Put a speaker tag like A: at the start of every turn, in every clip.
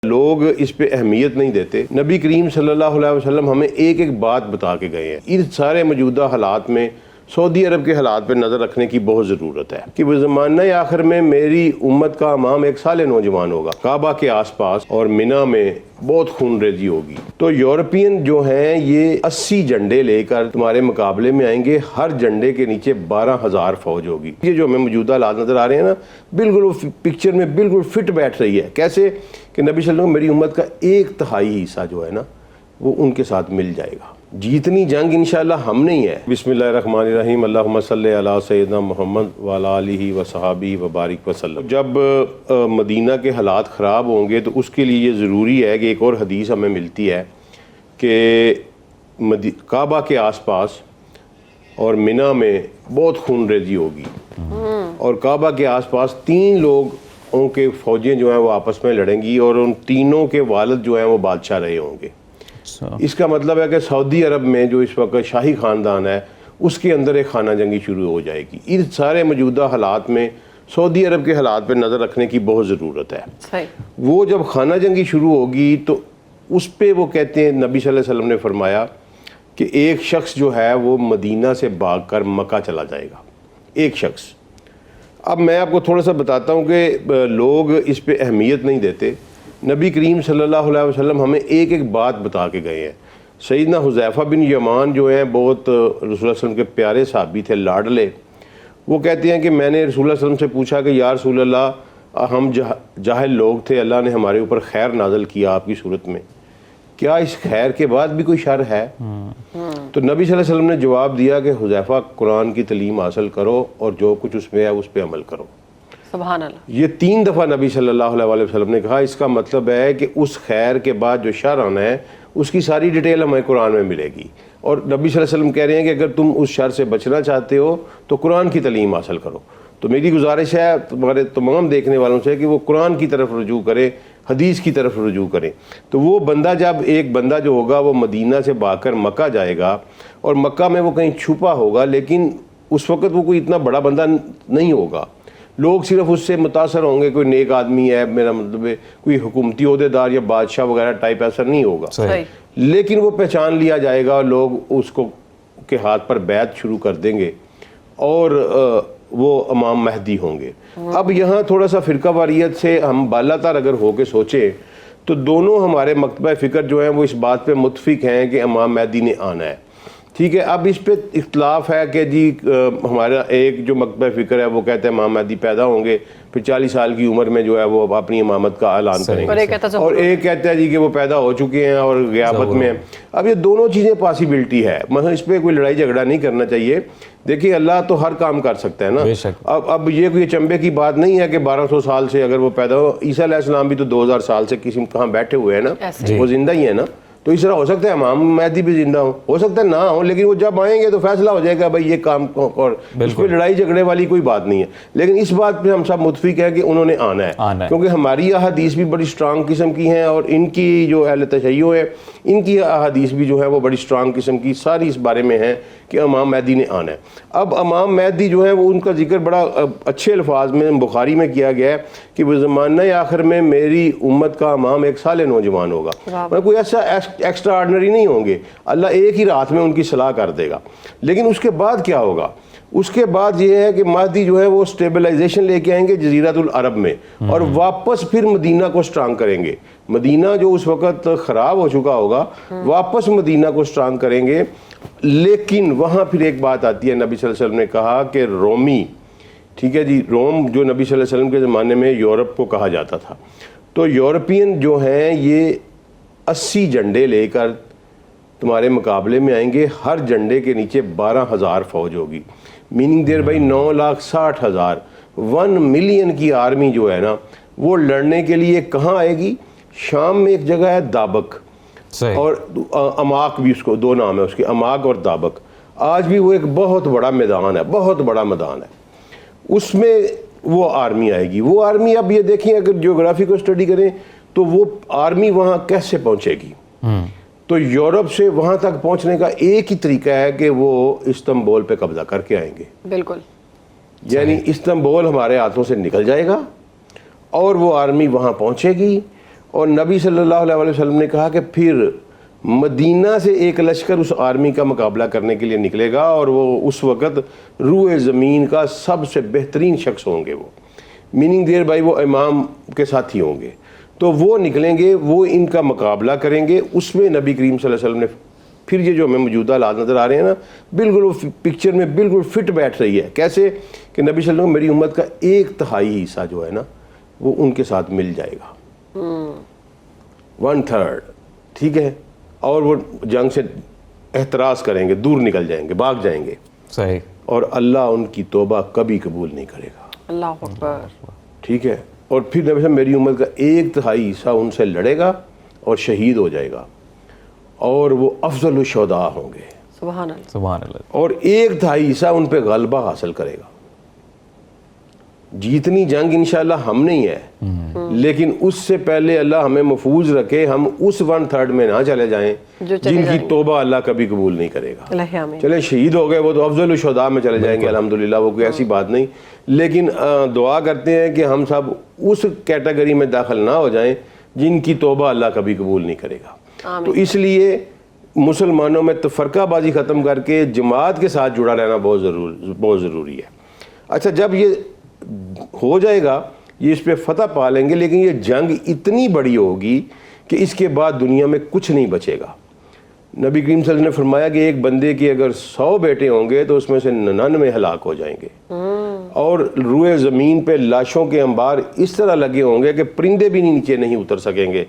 A: لوگ اس پہ اہمیت نہیں دیتے۔ نبی کریم صلی اللہ علیہ وسلم ہمیں ایک ایک بات بتا کے گئے ہیں۔ ان سارے موجودہ حالات میں سعودی عرب کے حالات پہ نظر رکھنے کی بہت ضرورت ہے کہ وہ زمانہ آخر میں میری امت کا امام ایک صالح نوجوان ہوگا، کعبہ کے آس پاس اور مینا میں بہت خون ریزی ہوگی۔ تو یورپین جو ہیں یہ 80 جھنڈے لے کر تمہارے مقابلے میں آئیں گے، ہر جھنڈے کے نیچے 12,000 فوج ہوگی۔ یہ جو ہمیں موجودہ حالات نظر آ رہے ہیں نا، بالکل وہ پکچر میں بالکل فٹ بیٹھ رہی ہے۔ کیسے کہ نبی صلی اللہ علیہ وسلم میری امت کا 1/3 حصہ جو ہے نا وہ ان کے ساتھ مل جائے گا۔ جیتنی جنگ انشاءاللہ ہم نہیں ہے۔ بسم اللہ الرحمن الرحیم، اللہم صلی علی سیدنا محمد وعلی آلہ وصحابہ وبارک وسلم۔ جب مدینہ کے حالات خراب ہوں گے تو اس کے لیے یہ ضروری ہے کہ ایک اور حدیث ہمیں ملتی ہے کہ کعبہ کے آس پاس اور مینا میں بہت خون ریزی ہوگی، اور کعبہ کے آس پاس 3 لوگوں کے فوجیں جو ہیں وہ آپس میں لڑیں گی، اور ان تینوں کے والد جو ہیں وہ بادشاہ رہے ہوں گے۔ اس کا مطلب ہے کہ سعودی عرب میں جو اس وقت شاہی خاندان ہے اس کے اندر ایک خانہ جنگی شروع ہو جائے گی۔ ان سارے موجودہ حالات میں سعودی عرب کے حالات پہ نظر رکھنے کی بہت ضرورت ہے۔ وہ جب خانہ جنگی شروع ہوگی تو اس پہ وہ کہتے ہیں، نبی صلی اللہ علیہ وسلم نے فرمایا کہ ایک شخص جو ہے وہ مدینہ سے بھاگ کر مکہ چلا جائے گا، ایک شخص۔ اب میں آپ کو تھوڑا سا بتاتا ہوں کہ لوگ اس پہ اہمیت نہیں دیتے۔ نبی کریم صلی اللہ علیہ وسلم ہمیں ایک ایک بات بتا کے گئے ہیں۔ سیدنا حذیفہ بن یمان جو ہیں بہت رسول اللہ صلی اللہ علیہ وسلم کے پیارے صحابی تھے، لاڈلے۔ وہ کہتے ہیں کہ میں نے رسول اللہ صلی اللہ علیہ وسلم سے پوچھا کہ یا رسول اللہ، ہم جاہل لوگ تھے، اللہ نے ہمارے اوپر خیر نازل کیا آپ کی صورت میں، کیا اس خیر کے بعد بھی کوئی شر ہے؟ تو نبی صلی اللہ علیہ وسلم نے جواب دیا کہ حذیفہ، قرآن کی تعلیم حاصل کرو اور جو کچھ اس میں ہے اس پہ عمل کرو۔
B: سبحان اللہ۔
A: یہ 3 دفعہ نبی صلی اللہ علیہ وسلم نے کہا۔ اس کا مطلب ہے کہ اس خیر کے بعد جو شر آنا ہے اس کی ساری ڈیٹیل ہمیں قرآن میں ملے گی، اور نبی صلی اللہ علیہ وسلم کہہ رہے ہیں کہ اگر تم اس شر سے بچنا چاہتے ہو تو قرآن کی تعلیم حاصل کرو۔ تو میری گزارش ہے تمہارے تمام دیکھنے والوں سے کہ وہ قرآن کی طرف رجوع کریں، حدیث کی طرف رجوع کریں۔ تو وہ بندہ، جب ایک بندہ جو ہوگا وہ مدینہ سے بھاگ کر مکہ جائے گا، اور مکہ میں وہ کہیں چھپا ہوگا، لیکن اس وقت وہ کوئی اتنا بڑا بندہ نہیں ہوگا، لوگ صرف اس سے متاثر ہوں گے، کوئی نیک آدمی ہے، میرا مطلب ہے کوئی حکومتی عہدیدار یا بادشاہ وغیرہ ٹائپ ایسا نہیں ہوگا، لیکن وہ پہچان لیا جائے گا، لوگ اس کو کے ہاتھ پر بیعت شروع کر دیں گے، اور وہ امام مہدی ہوں گے۔ اب یہاں تھوڑا سا فرقہ واریت سے ہم بالاتر اگر ہو کے سوچیں تو دونوں ہمارے مکتبہ فکر جو ہیں وہ اس بات پہ متفق ہیں کہ امام مہدی نے آنا ہے، ٹھیک ہے۔ اب اس پہ اختلاف ہے کہ جی ہمارا ایک جو مکتبہ فکر ہے وہ کہتے ہیں امام مہدی پیدا ہوں گے، پھر 40 سال کی عمر میں جو ہے وہ اپنی امامت کا اعلان کریں گے، اور ایک کہتا ہے جی کہ وہ پیدا ہو چکے ہیں اور غیابت میں ہیں۔ اب یہ دونوں چیزیں پاسیبلٹی ہے، مثلا اس پہ کوئی لڑائی جھگڑا نہیں کرنا چاہیے۔ دیکھیے اللہ تو ہر کام کر سکتا ہے نا۔ اب یہ کوئی چمبے کی بات نہیں ہے کہ 1200 سال سے اگر وہ پیدا ہو، عیسیٰ علیہ السلام بھی تو 2000 سال سے کسی کہاں بیٹھے ہوئے ہیں نا، وہ زندہ ہی ہے نا۔ تو اس طرح ہو سکتا ہے امام مہدی بھی زندہ ہو سکتا ہے نہ ہو، لیکن وہ جب آئیں گے تو فیصلہ ہو جائے گا بھائی یہ کام، اور اس پہ لڑائی جھگڑے والی کوئی بات نہیں ہے۔ لیکن اس بات پہ ہم سب متفق ہیں کہ انہوں نے آنا ہے، کیونکہ ہماری احادیث بھی بڑی اسٹرانگ قسم کی ہیں، اور ان کی جو اہل تشیع ہے ان کی احادیث بھی جو ہے وہ بڑی اسٹرانگ قسم کی ساری اس بارے میں ہیں کہ امام مہدی نے آنا ہے۔ اب امام مہدی جو ہے وہ ان کا ذکر بڑا اچھے الفاظ میں بخاری میں کیا گیا ہے کہ وہ زمانہ آخر میں میری امت کا امام ایک صالح نوجوان ہوگا۔ کوئی ایسا ایکسٹرا آرڈنری نہیں ہوں گے، اللہ ایک ہی رات میں ان کی صلاح کر دے گا۔ لیکن اس کے بعد کیا ہوگا؟ اس کے بعد یہ ہے کہ مہدی جو ہے وہ اسٹیبلائزیشن لے کے آئیں گے جزیرۃ العرب میں، اور واپس پھر مدینہ کو اسٹرانگ کریں گے۔ مدینہ جو اس وقت خراب ہو چکا ہوگا واپس مدینہ کو اسٹرانگ کریں گے۔ لیکن وہاں پھر ایک بات آتی ہے، نبی صلی اللہ علیہ وسلم نے کہا کہ رومی، ٹھیک ہے جی، روم جو نبی صلی اللہ علیہ وسلم کے زمانے میں یورپ کو کہا جاتا تھا، تو یورپین جو ہیں یہ 80 جھنڈے لے کر تمہارے مقابلے میں آئیں گے، ہر جھنڈے کے نیچے 12,000 فوج ہوگی، میننگ دیر بھائی 9,60,000، 1 ملین کی آرمی جو ہے نا وہ لڑنے کے لیے کہاں آئے گی؟ شام میں ایک جگہ ہے دابک، اور اماک بھی، اس کو 2 نام ہے اس کے، اماک اور دابک۔ آج بھی وہ ایک بہت بڑا میدان ہے، بہت بڑا میدان ہے، اس میں وہ آرمی آئے گی۔ وہ آرمی، اب یہ دیکھیں اگر جیوگرافی کو اسٹڈی کریں تو وہ آرمی وہاں کیسے پہنچے گی؟ تو یورپ سے وہاں تک پہنچنے کا ایک ہی طریقہ ہے کہ وہ استنبول پہ قبضہ کر کے آئیں گے۔ بالکل، یعنی استنبول ہمارے ہاتھوں سے نکل جائے گا اور وہ آرمی وہاں پہنچے گی، اور نبی صلی اللہ علیہ وسلم نے کہا کہ پھر مدینہ سے ایک لشکر اس آرمی کا مقابلہ کرنے کے لیے نکلے گا اور وہ اس وقت روئے زمین کا سب سے بہترین شخص ہوں گے، وہ میننگ دیر بھائی وہ امام کے ساتھی ہوں گے، تو وہ نکلیں گے، وہ ان کا مقابلہ کریں گے۔ اس میں نبی کریم صلی اللہ علیہ وسلم نے پھر یہ جو ہمیں موجودہ حالات نظر آ رہے ہیں نا، بالکل وہ پکچر میں بالکل فٹ بیٹھ رہی ہے۔ کیسے کہ نبی صلی اللہ علیہ وسلم میری امت کا 1/3 حصہ جو ہے نا وہ ان کے ساتھ مل جائے گا، 1/3، ٹھیک ہے، اور وہ جنگ سے احتراز کریں گے، دور نکل جائیں گے، بھاگ جائیں گے،
B: صحیح،
A: اور اللہ ان کی توبہ کبھی قبول نہیں کرے گا۔
C: اللہ اکبر،
A: ٹھیک ہے، اور پھر نبی صلی اللہ علیہ وسلم میری امت کا 1/3 حصہ ان سے لڑے گا اور شہید ہو جائے گا، اور وہ افضل الشہداء ہوں گے،
C: سبحان اللہ،
B: سبحان اللہ،
A: اور 1/3 حصہ ان پہ غلبہ حاصل کرے گا۔ جیتنی جنگ انشاءاللہ ہم نہیں ہے، لیکن اس سے پہلے اللہ ہمیں محفوظ رکھے، ہم اس 1/3 میں نہ چلے جائیں جن کی توبہ اللہ کبھی قبول نہیں کرے گا۔
C: اللہ آمین۔
A: چلے شہید ہو گئے وہ تو افضل الشہداء میں چلے جائیں گے الحمدللہ، وہ کوئی ایسی بات نہیں، لیکن دعا کرتے ہیں کہ ہم سب اس کیٹیگری میں داخل نہ ہو جائیں جن کی توبہ اللہ کبھی قبول نہیں کرے گا۔ تو اس لیے مسلمانوں میں تفرقہ بازی ختم کر کے جماعت کے ساتھ جڑا رہنا بہت ضروری ہے۔ اچھا، جب یہ ہو جائے گا، یہ اس پہ فتح پا لیں گے، لیکن یہ جنگ اتنی بڑی ہوگی کہ اس کے بعد دنیا میں کچھ نہیں بچے گا۔ نبی کریم صلی اللہ علیہ وسلم نے فرمایا کہ ایک بندے کے اگر 100 بیٹے ہوں گے تو اس میں سے 99 ہلاک ہو جائیں گے، اور روئے زمین پہ لاشوں کے انبار اس طرح لگے ہوں گے کہ پرندے بھی نیچے نہیں اتر سکیں گے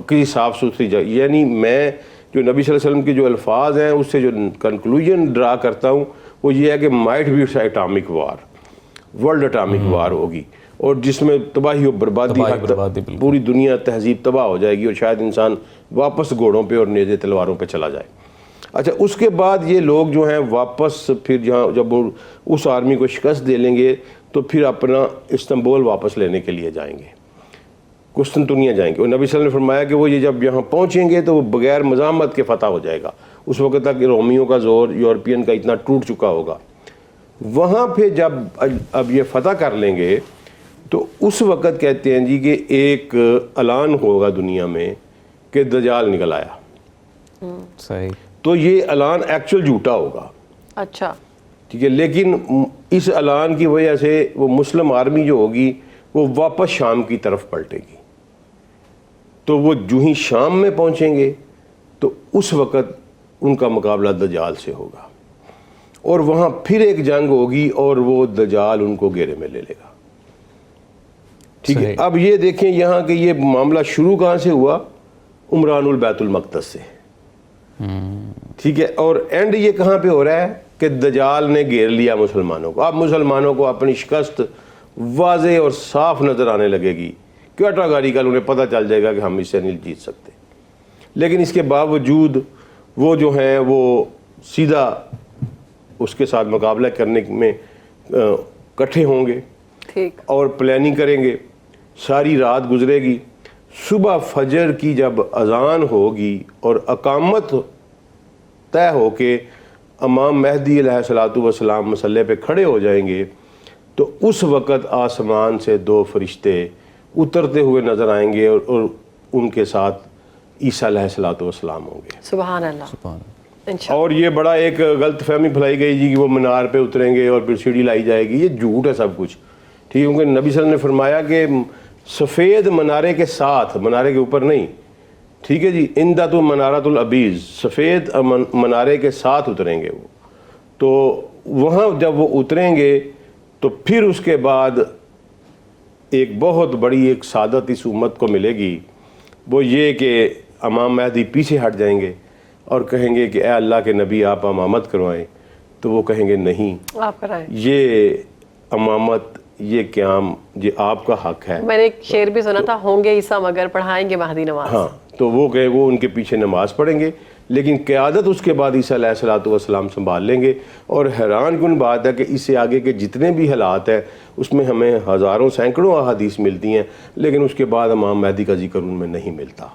A: کسی صاف ستھری جگہ۔ یعنی میں جو نبی صلی اللہ علیہ وسلم کے جو الفاظ ہیں اس سے جو کنکلوژن ڈرا کرتا ہوں وہ یہ ہے کہ might be atomic war, world atomic war ہوگی، اور جس میں تباہی و بربادی، پوری دنیا تہذیب تباہ ہو جائے گی، اور شاید انسان واپس گھوڑوں پہ اور نیزے تلواروں پہ چلا جائے۔ اچھا، اس کے بعد یہ لوگ جو ہیں واپس پھر جب وہ اس آرمی کو شکست دے لیں گے تو پھر اپنا استنبول واپس لینے کے لیے جائیں گے، قسطنطنیہ جائیں گے، اور نبی صلی اللہ علیہ وسلم نے فرمایا کہ وہ یہ جب یہاں پہنچیں گے تو وہ بغیر مزاحمت کے فتح ہو جائے گا۔ اس وقت تک رومیوں کا زور یورپین کا اتنا ٹوٹ چکا ہوگا۔ وہاں پہ جب اب یہ فتح کر لیں گے تو اس وقت کہتے ہیں جی کہ ایک اعلان ہوگا دنیا میں کہ دجال نکل آیا۔
B: صحیح،
A: تو یہ اعلان ایکچوئل جھوٹا ہوگا،
C: اچھا،
A: ٹھیک ہے، لیکن اس اعلان کی وجہ سے وہ مسلم آرمی جو ہوگی وہ واپس شام کی طرف پلٹے گی، تو وہ جو ہی شام میں پہنچیں گے تو اس وقت ان کا مقابلہ دجال سے ہوگا، اور وہاں پھر ایک جنگ ہوگی اور وہ دجال ان کو گھیرے میں لے لے گا۔ ٹھیک ہے، اب یہ دیکھیں یہاں کہ یہ معاملہ شروع کہاں سے ہوا؟ عمران البیت المقدس سے، ٹھیک ہے، اور اینڈ یہ کہاں پہ ہو رہا ہے کہ دجال نے گھیر لیا مسلمانوں کو۔ اب مسلمانوں کو اپنی شکست واضح اور صاف نظر آنے لگے گی، کیٹاگاری کا انہیں پتہ چل جائے گا کہ ہم اس سے نہیں جیت سکتے، لیکن اس کے باوجود وہ جو ہیں وہ سیدھا اس کے ساتھ مقابلہ کرنے میں اکٹھے ہوں گے
C: ٹھیک،
A: اور پلاننگ کریں گے۔ ساری رات گزرے گی، صبح فجر کی جب اذان ہوگی اور اقامت طے ہو کے امام مہدی علیہ الصلوۃ والسلام مصلی پہ کھڑے ہو جائیں گے تو اس وقت آسمان سے 2 فرشتے اترتے ہوئے نظر آئیں گے، اور ان کے ساتھ عیسیٰ علیہ الصلوۃ والسلام ہوں گے۔
C: سبحان اللہ، انشاءاللہ۔
A: اور یہ بڑا ایک غلط فہمی پھیلائی گئی جی کہ وہ منار پہ اتریں گے اور پھر سیڑھی لائی جائے گی، یہ جھوٹ ہے سب کچھ، ٹھیک ہے، کیونکہ نبی صلی اللہ علیہ وسلم نے فرمایا کہ سفید منارے کے ساتھ، منارے کے اوپر نہیں، ٹھیک ہے جی، اندۃ منارۃ العبیز، سفید منارے کے ساتھ اتریں گے وہ، تو وہاں جب وہ اتریں گے تو پھر اس کے بعد ایک بہت بڑی ایک سعادت اس امت کو ملے گی، وہ یہ کہ امام مہدی پیچھے ہٹ جائیں گے اور کہیں گے کہ اے اللہ کے نبی آپ امامت کروائیں، تو وہ کہیں گے نہیں،
C: آپ کرائیں،
A: یہ امامت، یہ قیام، یہ آپ کا حق ہے۔
C: میں نے ایک شعر بھی سنا تھا، ہوں گے عیسیٰ مگر پڑھائیں گے مہدی نماز۔
A: ہاں، تو وہ کہ وہ ان کے پیچھے نماز پڑھیں گے، لیکن قیادت اس کے بعد عیسیٰ علیہ الصلوۃ والسلام سنبھال لیں گے۔ اور حیران کن بات ہے کہ اس سے آگے کے جتنے بھی حالات ہیں اس میں ہمیں ہزاروں سینکڑوں احادیث ملتی ہیں، لیکن اس کے بعد امام مہدی کا ذکر ان میں نہیں ملتا،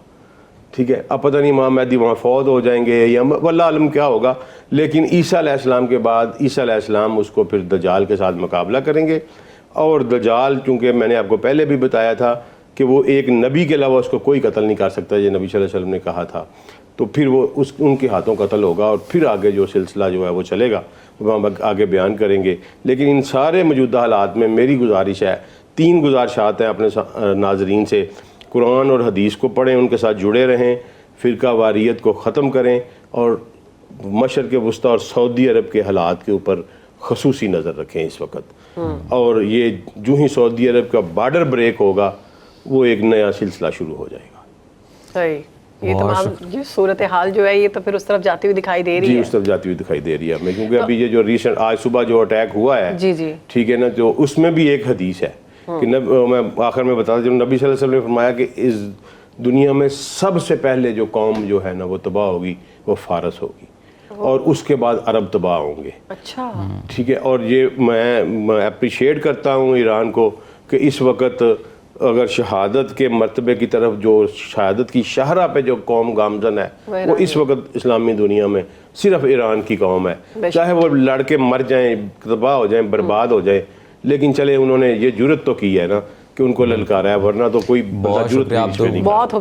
A: ٹھیک ہے۔ اب پتہ نہیں امام مہدی وہاں فوت ہو جائیں گے یا واللہ علم کیا ہوگا، لیکن عیسیٰ علیہ السلام کے بعد عیسیٰ علیہ السلام اس کو پھر دجال کے ساتھ مقابلہ کریں گے، اور دجال چونکہ میں نے آپ کو پہلے بھی بتایا تھا کہ وہ ایک نبی کے علاوہ اس کو کوئی قتل نہیں کر سکتا، یہ نبی صلی اللہ علیہ وسلم نے کہا تھا، تو پھر وہ ان کے ہاتھوں قتل ہوگا، اور پھر آگے جو سلسلہ جو ہے وہ چلے گا، وہ ہم آگے بیان کریں گے۔ لیکن ان سارے موجودہ حالات میں میری گزارش ہے، 3 گزارشات ہیں اپنے ناظرین سے: قرآن اور حدیث کو پڑھیں، ان کے ساتھ جڑے رہیں، فرقہ واریت کو ختم کریں، اور مشرق وسطیٰ اور سعودی عرب کے حالات کے اوپر خصوصی نظر رکھیں اس وقت۔ اور یہ جو ہی سعودی عرب کا بارڈر بریک ہوگا، وہ ایک نیا سلسلہ شروع ہو جائے گا۔
C: صحیح، یہ تمام یہ صورتحال جو ہے یہ تو پھر اس طرف جاتی ہوئی دکھائی دے رہی
A: جی
C: ہے۔
A: اس طرف جاتی ہوئی دکھائی دے رہی ہے ہمیں، کیونکہ ابھی یہ جو ریسنٹ آج صبح جو اٹیک ہوا ہے،
C: جی جی
A: ٹھیک ہے نا، تو اس میں بھی ایک حدیث ہے کہ میں آخر میں بتا دوں، نبی صلی اللہ علیہ وسلم نے فرمایا کہ اس دنیا میں سب سے پہلے جو قوم جو ہے نا وہ تباہ ہوگی وہ فارس ہوگی، اور اس کے بعد عرب تباہ ہوں گے۔
C: اچھا،
A: ٹھیک ہے، اور یہ میں اپریشیٹ کرتا ہوں ایران کو کہ اس وقت اگر شہادت کے مرتبے کی طرف، جو شہادت کی شاہراہ پہ جو قوم گامزن ہے، وہ اس وقت اسلامی دنیا میں صرف ایران کی قوم ہے، چاہے وہ لڑ کے مر جائیں، تباہ ہو جائیں، برباد ہو جائیں، لیکن چلے انہوں نے یہ جرت تو کی ہے نا کہ ان کو للکارا ہے، ورنہ تو کوئی بندہ جرت بھی اس پہ نہیں کرتا۔
C: بہت